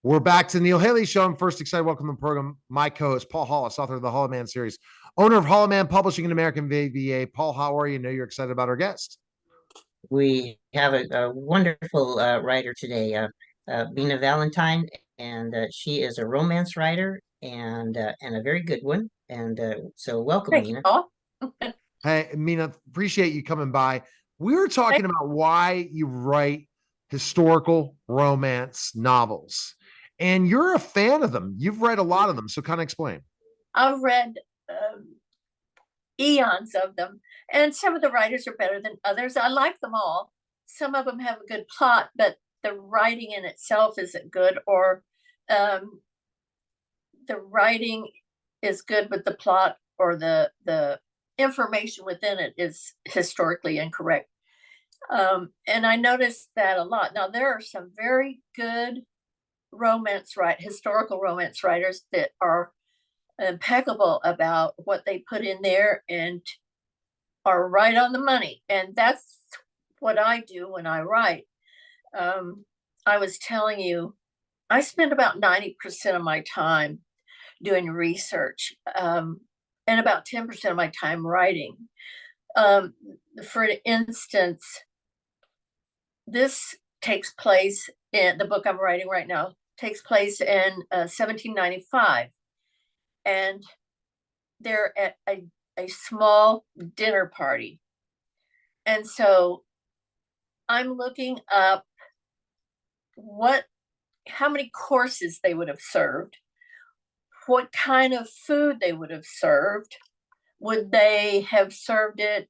We're back to the Neil Haley Show. I'm first excited to welcome to the program my co-host, Paul Hollis, author of the Hollow Man series, owner of Hollow Man Publishing in American VBA. Paul, how are you? I know you're excited about our guest. We have a wonderful writer today, Mina Valentine, and she is a romance writer and a very good one. And so, welcome, Thank you, Mina. Paul. Hey, Mina, appreciate you coming by. We were talking about why you write historical romance novels, and you're a fan of them. You've read a lot of them, so kind of explain. I've read eons of them, and some of the writers are better than others. I like them all. Some of them have a good plot, but the writing in itself isn't good, or the writing is good, but the plot or the information within it is historically incorrect. And I noticed that a lot. Now, there are some very good historical romance writers that are impeccable about what they put in there and are right on the money. And that's what I do when I write. I was telling you, I spend about 90% of my time doing research, and about 10% of my time writing. For instance, this takes place in the book I'm writing right now, takes place in 1795. And they're at a small dinner party. And so I'm looking up how many courses they would have served, what kind of food they would have served. Would they have served it?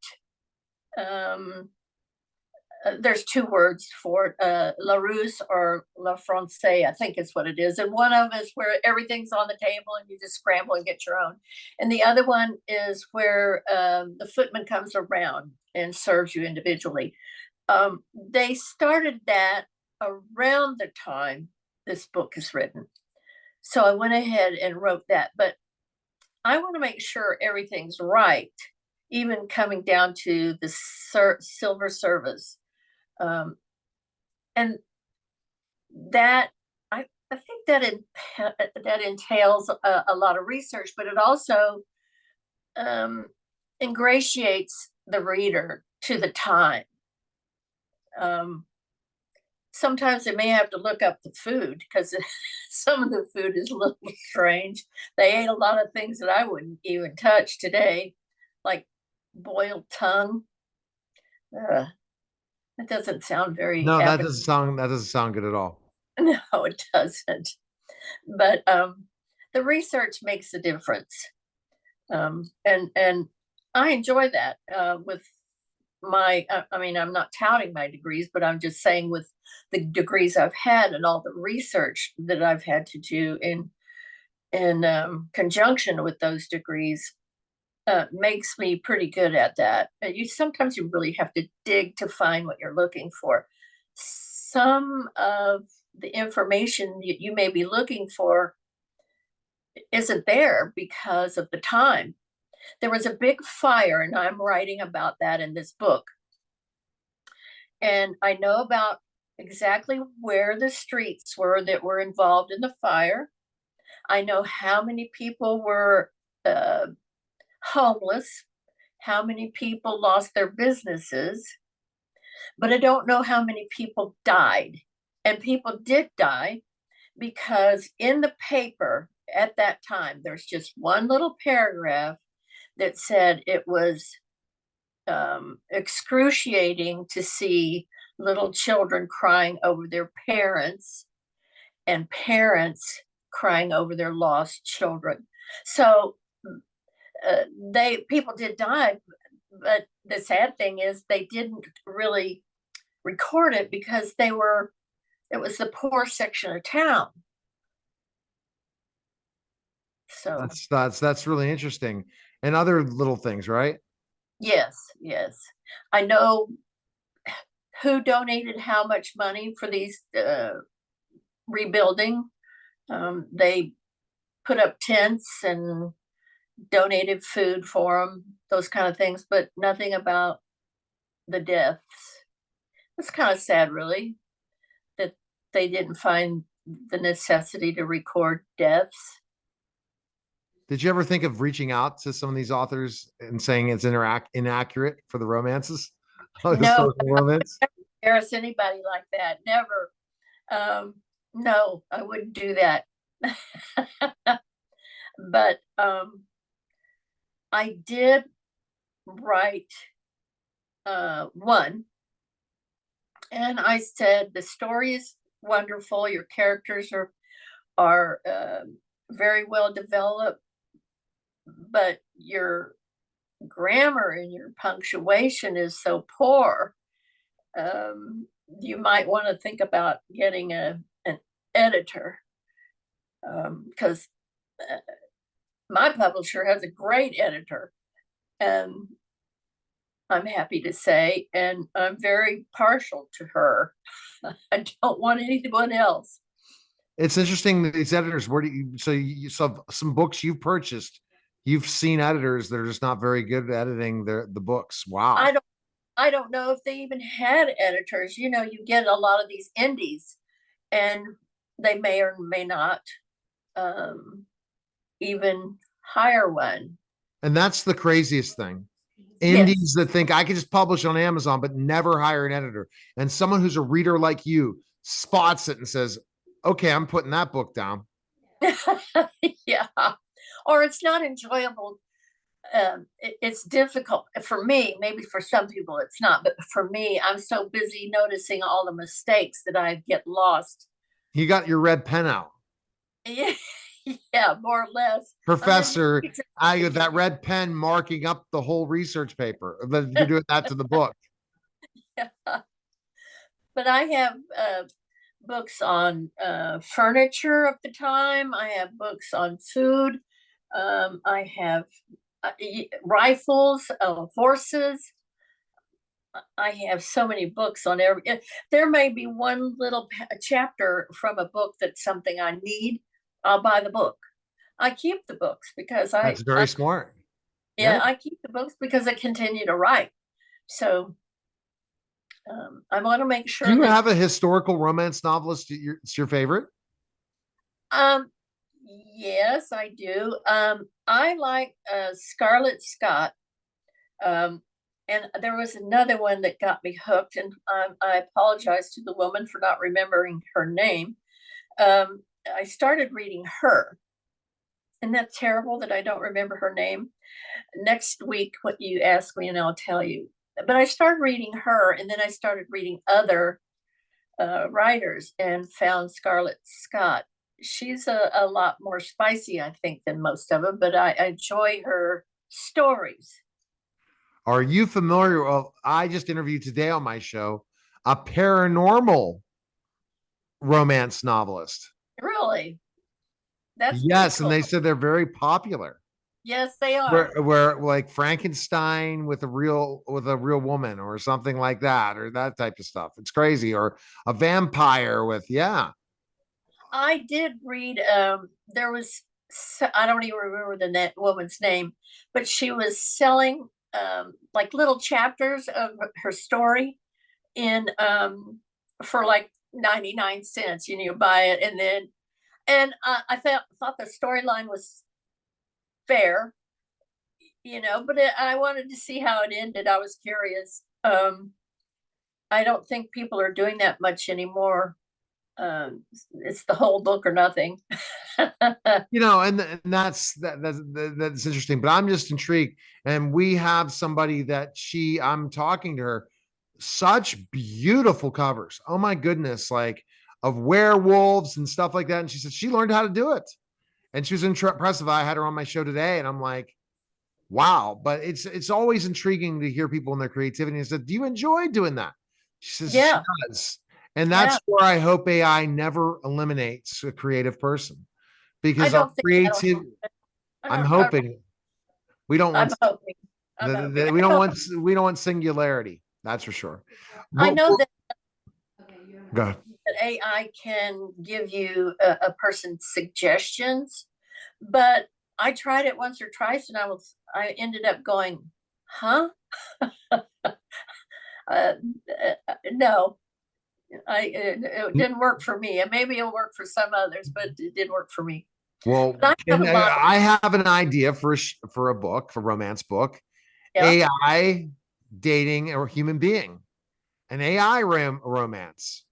There's two words for it, La Russe or La Francais, I think is what it is. And one of them is where everything's on the table and you just scramble and get your own. And the other one is where the footman comes around and serves you individually. They started that around the time this book is written. So I went ahead and wrote that. But I want to make sure everything's right, even coming down to the silver service. And that I think that entails a lot of research, but it also ingratiates the reader to the time. Sometimes they may have to look up the food because some of the food is a little strange. They ate a lot of things that I wouldn't even touch today, like boiled tongue. That doesn't sound very No, that doesn't sound good at all. No, it doesn't. But the research makes a difference. And I enjoy that with my, I mean, I'm not touting my degrees, but I'm just saying with the degrees I've had and all the research that I've had to do in conjunction with those degrees, makes me pretty good at that. Sometimes you really have to dig to find what you're looking for. Some of the information you may be looking for isn't there because of the time. There was a big fire, and I'm writing about that in this book. And I know about exactly where the streets were that were involved in the fire. I know how many people were homeless, how many people lost their businesses, but I don't know how many people died. And people did die because in the paper at that time, there's just one little paragraph that said it was excruciating to see little children crying over their parents and parents crying over their lost children. So people did die, but the sad thing is they didn't really record it because it was the poor section of town. So that's really interesting. And other little things, right? Yes. I know who donated how much money for these rebuilding. They put up tents and donated food for them, those kind of things, but nothing about the deaths. It's kind of sad, really, that they didn't find the necessity to record deaths. Did you ever think of reaching out to some of these authors and saying it's inaccurate for the romances? No, Historical romance? embarrass anybody like that. Never. No, I wouldn't do that. But I did write one, and I said the story is wonderful. Your characters are very well developed, but your grammar and your punctuation is so poor. You might want to think about getting an editor, because my publisher has a great editor, and I'm happy to say, and I'm very partial to her. I don't want anyone else. It's interesting that these editors, where do you, so you saw some books you've purchased, you've seen editors that are just not very good at editing the books. Wow. I don't know if they even had editors. You know, you get a lot of these indies, and they may or may not even hire one. And that's the craziest thing. Yes. Indies that think I could just publish on Amazon, but never hire an editor. And someone who's a reader like you spots it and says, okay, I'm putting that book down. Yeah. Or it's not enjoyable. It's difficult for me. Maybe for some people it's not, but for me, I'm so busy noticing all the mistakes that I get lost. You got your red pen out. Yeah, yeah, more or less. Professor, I got that red pen marking up the whole research paper. But you're doing that to the book. Yeah. But I have books on furniture of the time. I have books on food. I have rifles, horses. I have so many books on every. There may be one little chapter from a book that's something I need. I'll buy the book. I keep the books because That's very smart. Yeah, I keep the books because I continue to write. So I want to make sure. Do you have a historical romance novelist? It's your favorite? Yes, I do. I like Scarlett Scott. And there was another one that got me hooked, and I apologize to the woman for not remembering her name. I started reading her. Isn't that terrible that I don't remember her name? Next week, what you ask me, and I'll tell you. But I started reading her, and then I started reading other writers and found Scarlett Scott. She's a lot more spicy, I think, than most of them, but I enjoy her stories. Are you familiar? Well, I just interviewed today on my show a paranormal romance novelist. Really? That's yes, cool. And they said they're very popular. Yes, they are. Where like Frankenstein with a real woman or something like that, or that type of stuff. It's crazy. Or a vampire with, yeah. I did read, there was, I don't even remember the woman's name, but she was selling like little chapters of her story in for like 99 cents. You buy it, and I thought the storyline was fair, but I wanted to see how it ended. I was curious. I don't think people are doing that much anymore. It's the whole book or nothing. And that's interesting, but I'm just intrigued. And we have somebody that I'm talking to her, such beautiful covers. Oh my goodness, like of werewolves and stuff like that. And she said she learned how to do it. And she was impressive. I had her on my show today, and I'm like, wow. But it's always intriguing to hear people in their creativity. I said, do you enjoy doing that? She says, yeah. She does. And that's where I hope AI never eliminates a creative person, because our creative. I'm hoping we don't want. We don't want singularity. That's for sure. I know that. Go ahead. That AI can give you a person's suggestions, but I tried it once or twice, and I ended up going, huh? No. It didn't work for me, and maybe it'll work for some others, but it didn't work for me. Well, But I have a lot. I have an idea for a book, for a romance book. Yeah. AI dating a human being, an AI romance.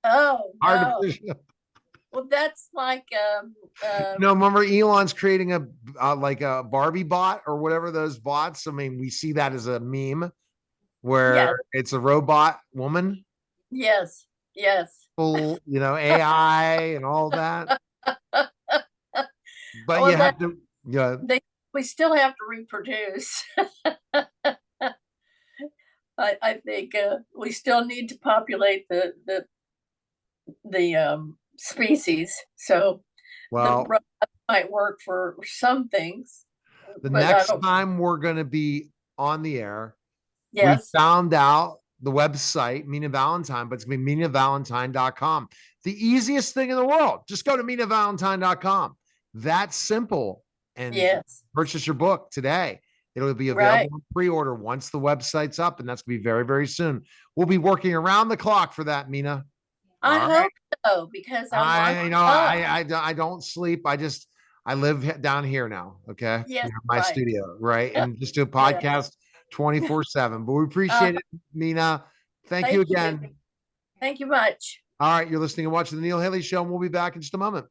Oh no. Artificial. Well, that's like Remember Elon's creating a like a Barbie bot or whatever those bots. I mean, we see that as a meme where yes, it's a robot woman, yes, yes. full, AI and all that. But Well, you have to, yeah. we still have to reproduce. I think we still need to populate the species. So the Well, robot might work for some things, the but I next don't. time we're going to be on the air, we Yes, found out the website, Mina Valentin, but it's going to be minavalentin.com. The easiest thing in the world. Just go to minavalentin.com. That's simple. And yes, purchase your book today. It'll be right. available in pre-order once the website's up, and that's going to be very, very soon. We'll be working around the clock for that, Mina. I All hope right. so, because I'm I don't sleep. I live down here now. Okay. yes, My right. studio, right? And just do a Yeah. podcast 24/7. But we appreciate it, Mina. Thank you again. Thank you much. All right. You're listening and watching the Neil Haley Show, and we'll be back in just a moment.